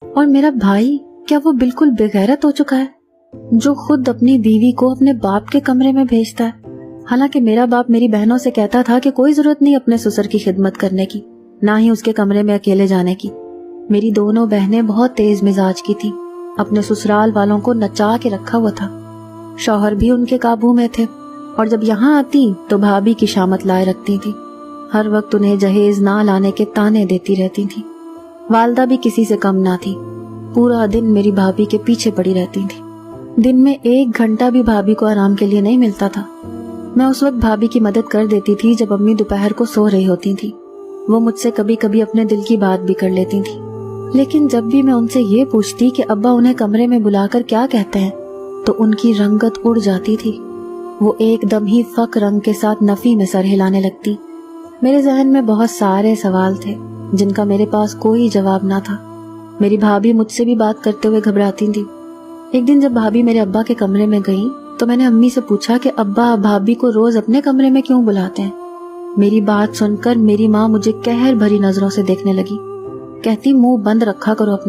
और मेरा भाई, क्या वो बिल्कुल बेगैरत हो चुका है, जो खुद अपनी बीवी को अपने बाप के कमरे में भेजता है? हालांकि मेरा बाप मेरी बहनों से कहता था कि कोई जरूरत नहीं अपने ससुर की खिदमत करने की, ना ही उसके कमरे में अकेले जाने की। मेरी दोनों बहनें बहुत तेज मिजाज की थी, अपने ससुराल वालों को नचा के रखा हुआ था। शौहर भी उनके काबू में थे, और जब यहाँ आती तो भाभी की शामत लाए रखती थी। हर वक्त उन्हें जहेज ना लाने के ताने देती रहती थी। वालदा भी किसी से कम ना थी, पूरा दिन मेरी भाभी के पीछे पड़ी रहती थी। दिन में 1 घंटा भी भाभी को आराम के लिए नहीं मिलता था। मैं उस वक्त भाभी की मदद कर देती थी जब अम्मी दोपहर को सो रही होती थी। वो मुझसे कभी कभी अपने दिल की बात भी कर लेती थी, लेकिन जब भी मैं उनसे ये पूछती कि अब्बा उन्हें कमरे में बुलाकर क्या कहते हैं, तो उनकी रंगत उड़ जाती थी। वो एकदम ही फक रंग के साथ नफी में सर हिलाने लगती। मेरे जहन में बहुत सारे सवाल थे जिनका मेरे पास कोई जवाब ना था। मेरी भाभी मुझसे भी बात करते हुए घबराती थी। एक दिन जब भाभी मेरे अब्बा के कमरे में गई तो मैंने अम्मी से पूछा कि अब्बा भाभी को रोज अपने कमरे में क्यों बुलाते हैं। मेरी बात सुनकर मेरी माँ मुझे कहर भरी नजरों से देखने लगी। कहती, मुंह बंद रखा करो अपना।